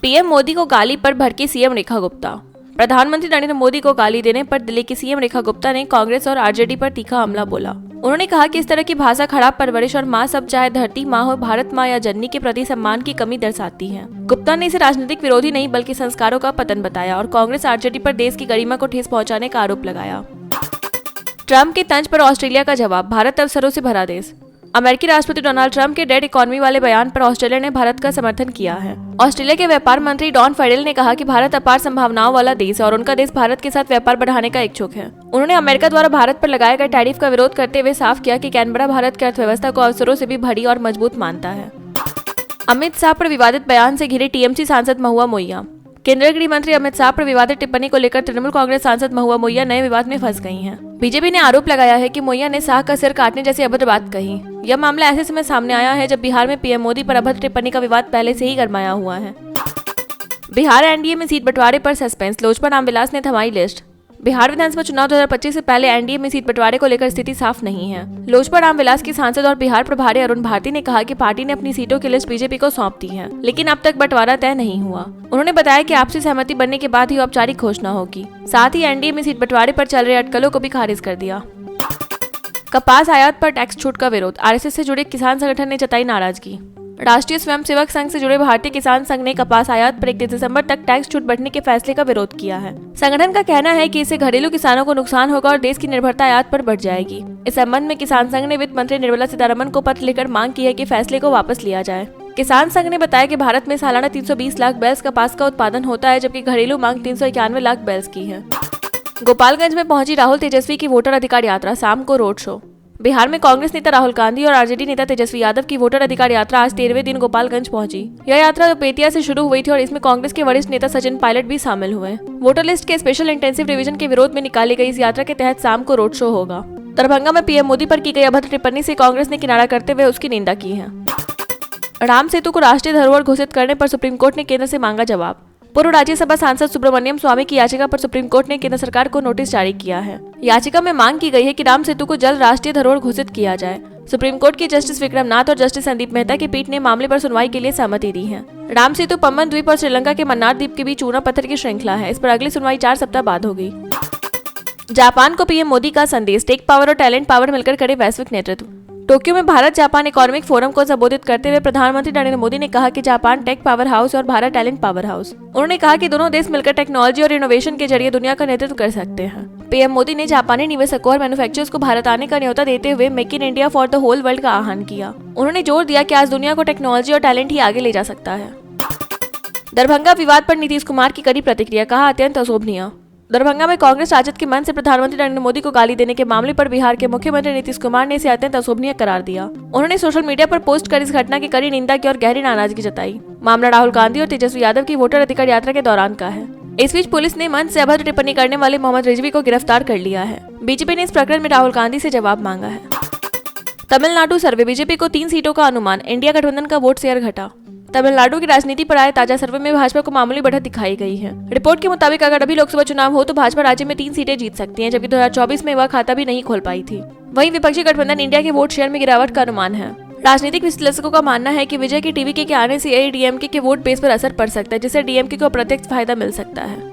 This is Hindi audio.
पीएम मोदी को गाली पर भड़की सीएम रेखा गुप्ता। प्रधानमंत्री नरेंद्र मोदी को गाली देने पर दिल्ली की सीएम रेखा गुप्ता ने कांग्रेस और आरजेडी पर तीखा हमला बोला। उन्होंने कहा कि इस तरह की भाषा खराब परवरिश और माँ सब चाहे धरती माँ हो, भारत माँ या जननी के प्रति सम्मान की कमी दर्शाती है। गुप्ता ने इसे राजनीतिक विरोधी नहीं बल्कि संस्कारों का पतन बताया और कांग्रेस आरजेडी पर देश की गरिमा को ठेस पहुंचाने का आरोप लगाया। ट्रंप के तंज पर ऑस्ट्रेलिया का जवाब, भारत अवसरों से भरा देश। अमेरिकी राष्ट्रपति डोनाल्ड ट्रंप के डेड इकोनॉमी वाले बयान पर ऑस्ट्रेलिया ने भारत का समर्थन किया है। ऑस्ट्रेलिया के व्यापार मंत्री डॉन फरेल ने कहा कि भारत अपार संभावनाओं वाला देश है और उनका देश भारत के साथ व्यापार बढ़ाने का इच्छुक है। उन्होंने अमेरिका द्वारा भारत पर लगाए गए टैरिफ का विरोध करते हुए साफ किया कि कैनबरा भारत की अर्थव्यवस्था को अवसरों से भी भरी और मजबूत मानता है। अमित शाह पर विवादित बयान से घिरे टीएमसी सांसद महुआ मोइया। केंद्रीय गृह मंत्री अमित शाह पर विवादित टिप्पणी को लेकर तृणमूल कांग्रेस सांसद महुआ मोइया नए विवाद में फंस गई हैं। बीजेपी ने आरोप लगाया है कि मोइया ने शाह का सिर काटने जैसी अभद्र बात कही। यह मामला ऐसे समय सामने आया है जब बिहार में पीएम मोदी पर अभद्र टिप्पणी का विवाद पहले से ही गरमाया हुआ है। बिहार एनडीए में सीट बंटवारे पर सस्पेंस, लोजपा रामविलास ने थमाई लिस्ट। बिहार विधानसभा चुनाव 2025 से पहले एनडीए में सीट बंटवारे को लेकर स्थिति साफ नहीं है। लोजपा रामविलास की सांसद और बिहार प्रभारी अरुण भारती ने कहा कि पार्टी ने अपनी सीटों की लिस्ट बीजेपी को सौंप दी है, लेकिन अब तक बंटवारा तय नहीं हुआ। उन्होंने बताया कि आपसी सहमति बनने के बाद ही औपचारिक घोषणा होगी। साथ ही एनडीए में सीट बंटवारे पर चल रहे अटकलों को भी खारिज कर दिया। कपास आयात पर टैक्स छूट का विरोध, आरएसएस से जुड़े किसान संगठन ने जताई नाराजगी। राष्ट्रीय स्वयंसेवक संघ से जुड़े भारतीय किसान संघ ने कपास आयात पर 31 दिसंबर तक टैक्स छूट बढ़ने के फैसले का विरोध किया है। संगठन का कहना है कि इससे घरेलू किसानों को नुकसान होगा और देश की निर्भरता आयात पर बढ़ जाएगी। इस संबंध में किसान संघ ने वित्त मंत्री निर्मला सीतारमण को पत्र लिखकर मांग की है कि फैसले को वापस लिया जाए। किसान संघ ने बताया कि भारत में सालाना 320 लाख बैल्स कपास का उत्पादन होता है, जबकि घरेलू मांग 391 लाख बैल्स की है। गोपालगंज में पहुंची राहुल तेजस्वी की वोटर अधिकार यात्रा, शाम को रोड शो। बिहार में कांग्रेस नेता राहुल गांधी और आरजेडी नेता तेजस्वी यादव की वोटर अधिकार यात्रा आज 13वें दिन गोपालगंज पहुंची। यह यात्रा बेतिया से शुरू हुई थी और इसमें कांग्रेस के वरिष्ठ नेता सचिन पायलट भी शामिल हुए। वोटर लिस्ट के स्पेशल इंटेंसिव रिवीजन के विरोध में निकाली गई इस यात्रा के तहत शाम को रोड शो होगा। दरभंगा में पीएम मोदी पर की गई अभद्र टिप्पणी से कांग्रेस ने किनारा करते हुए उसकी निंदा की है। राम सेतु को राष्ट्रीय धरोहर घोषित करने पर सुप्रीम कोर्ट ने केंद्र से मांगा जवाब। पूर्व राज्यसभा सांसद सुब्रमण्यम स्वामी की याचिका पर सुप्रीम कोर्ट ने केंद्र सरकार को नोटिस जारी किया है। याचिका में मांग की गई है कि राम सेतु को जल्द राष्ट्रीय धरोहर घोषित किया जाए। सुप्रीम कोर्ट की जस्टिस विक्रम नाथ और जस्टिस संदीप मेहता की पीठ ने मामले पर सुनवाई के लिए सहमति दी है। राम सेतु पम्बन द्वीप और श्रीलंका के मन्नार द्वीप के बीच चूना पत्थर की श्रृंखला है। इस पर अगली सुनवाई 4 सप्ताह बाद होगी। जापान को पीएम मोदी का संदेश, टेक पावर और टैलेंट पावर मिलकर करे वैश्विक नेतृत्व। टोक्यो में भारत जापान इकोनॉमिक फोरम को संबोधित करते हुए प्रधानमंत्री नरेंद्र मोदी ने कहा कि जापान टेक पावर हाउस और भारत टैलेंट पावर हाउस। उन्होंने कहा कि दोनों देश मिलकर टेक्नोलॉजी और इनोवेशन के जरिए दुनिया का नेतृत्व कर सकते हैं। पीएम मोदी ने जापानी निवेशकों और मैन्युफैक्चरर्स को भारत आने का न्योता देते हुए make in India for the whole world का आह्वान किया। उन्होंने जोर दिया कि आज दुनिया को टेक्नोलॉजी और टैलेंट ही आगे ले जा सकता है। दरभंगा विवाद पर नीतीश कुमार की कड़ी प्रतिक्रिया, कहा अत्यंत अशोभनीय। दरभंगा में कांग्रेस राजद के मन से प्रधानमंत्री नरेंद्र मोदी को गाली देने के मामले पर बिहार के मुख्यमंत्री नीतीश कुमार ने इसे अत्यंत अशोभनीय करार दिया। उन्होंने सोशल मीडिया पर पोस्ट कर इस घटना की कड़ी निंदा की और गहरी नाराजगी जताई। मामला राहुल गांधी और तेजस्वी यादव की वोटर अधिकार यात्रा के दौरान का है। इस बीच पुलिस ने मंच से अभद्र टिप्पणी करने वाले मोहम्मद रिजवी को गिरफ्तार कर लिया है। बीजेपी ने इस प्रकरण में राहुल गांधी से जवाब मांगा है। तमिलनाडु सर्वे, बीजेपी को 3 सीटों का अनुमान, इंडिया गठबंधन का वोट शेयर घटा। तमिलनाडु की राजनीति पर आए ताजा सर्वे में भाजपा को मामूली बढ़त दिखाई गई है। रिपोर्ट के मुताबिक अगर अभी लोकसभा चुनाव हो तो भाजपा राज्य में 3 सीटें जीत सकती है, जबकि 2024 में वह खाता भी नहीं खोल पाई थी। वहीं विपक्षी गठबंधन इंडिया के वोट शेयर में गिरावट का अनुमान है। राजनीतिक विश्लेषकों का मानना है कि विजय के टीवीके के आने से एआईएडीएमके के वोट बेस पर असर पड़ सकता है, जिससे डीएमके को अप्रत्यक्ष फायदा मिल सकता है।